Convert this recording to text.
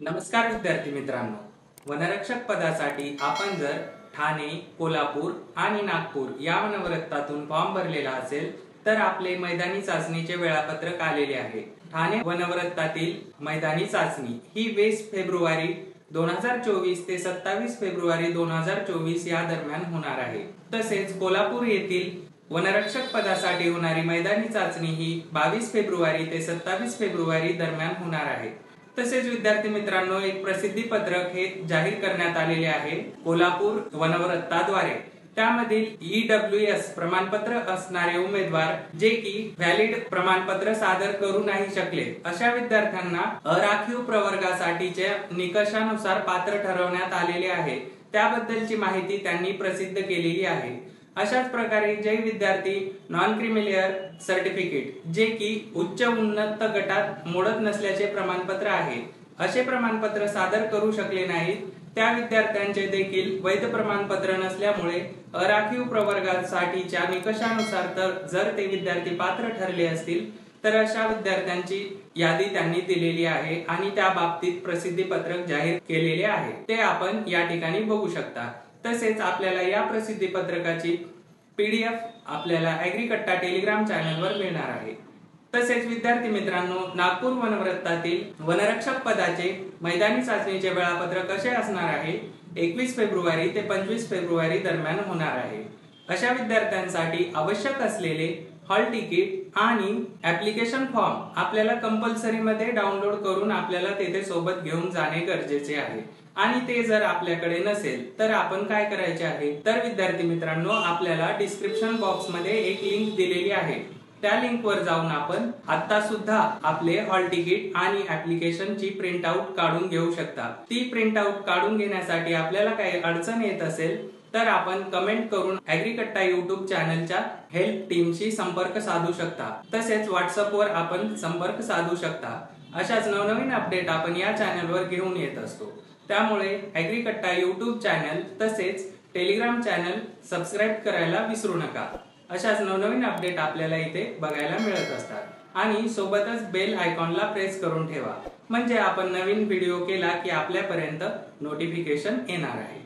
नमस्कार विद्यार्थी मित्रांनो, वनरक्षक पदासाठी आपण जर ठाणे, कोल्हापूर आणि नागपूर या वनवृत्तातून फॉर्म भरलेला असेल तर आपले मैदानी चाचणीचे वेळापत्रक आलेले आहे। ठाणे वनवृत्तातील मैदानी चाचणी ही 20 फेब्रुवारी 2024 ते 27 फेब्रुवारी 2024 या दरम्यान होणार आहे। तसेच कोल्हापूर येथील वनरक्षक पदासाठी होणारी मैदानी चाचणी ही 22 फेब्रुवारी ते 27 फेब्रुवारी दरम्यान होणार आहे। तसेच विद्यार्थी मित्रांनो, एक प्रसिद्धी पत्रक हे जाहीर करण्यात आलेले आहे कोल्हापूर वनवृत्ताद्वारे। त्यामधील EWS प्रमाणपत्र असणारे उमेदवार जे की व्हॅलिड प्रमाणपत्र सादर करू नाही शकले अशा विद्यार्थ्यांना अराखीव प्रवर्गासाठीच्या निकषानुसार पात्र ठरवण्यात आलेले आहे। त्याबद्दलची माहिती त्यांनी प्रसिद्ध केलेली आहे। अशाच प्रकारे जे विद्यार्थी नॉन क्रिमिलियर सर्टिफिकेट जे की उच्च उन्नत गटात मोडत नसल्याचे प्रमाणपत्र आहे, असे प्रमाणपत्र सादर करू शकले नाहीत त्या विद्यार्थ्यांचे देखील वैध प्रमाणपत्र नसल्यामुळे अराखीव प्रवर्गासाठीच्या निकषानुसार जर ते विद्यार्थी पात्र ठरले असतील तर अशा विद्यार्थ्यांची यादी त्यांनी दिलेली आहे आणि त्या बाबतीत प्रसिद्धी पत्रक जाहीर केलेले आहे, ते आपण या ठिकाणी बघू शकता। तसेच आपल्याला या प्रसिद्धी पत्रकाची PDF आपल्याला ॲग्रीकट्टा टेलिग्राम चॅनलवर मिळणार आहे। तसेच विद्यार्थी मित्रांनो, नागपूर वनवृत्तातील वनरक्षक पदाचे मैदानी चाचणीचे वेळापत्रक कसे असणार आहे 21 फेब्रुवारी ते 25 फेब्रुवारी दरम्यान होणार आहे। अशा विद्यार्थ्यांसाठी आवश्यक असलेले हॉल तिकीट आणि ऍप्लिकेशन फॉर्म आपल्याला कंपल्सरी मध्ये डाउनलोड करून आपल्याला तेथे सोबत घेऊन जाणे गरजेचे आहे। आणि ते जर आपल्याकडे नसेल तर आपण काय करायचे आहे, तर विद्यार्थी मित्रांनो, आपल्याला डिस्क्रिप्शन बॉक्स मध्ये एक लिंक दिलेली आहे, त्या लिंक वर जाऊन आपण आता सुद्धा आपले हॉल तिकीट आणि ऍप्लिकेशनची प्रिंट आउट काढून घेऊ शकता। ती प्रिंट आउट काढून घेण्यासाठी आपल्याला काही अडचण येत असेल तर आपण कमेंट करून ॲग्रीकट्टा YouTube चॅनलच्या हेल्प टीमशी संपर्क साधू शकता। तसेच WhatsApp वर आपण संपर्क साधू शकता। अशाच नवनवीन अपडेट आपण या चॅनलवर घेऊन येत असतो, त्यामुळे ॲग्रीकट्टा YouTube चॅनल तसेच टेलिग्राम चॅनल सबस्क्राइब करायला विसरू नका। अशाच नवनवीन अपडेट आपल्याला इथे बघायला मिळत असतात आणि सोबतच बेल आयकॉनला प्रेस करून ठेवा, म्हणजे आपण नवीन व्हिडिओ केला की आपल्यापर्यंत नोटिफिकेशन येणार आहे।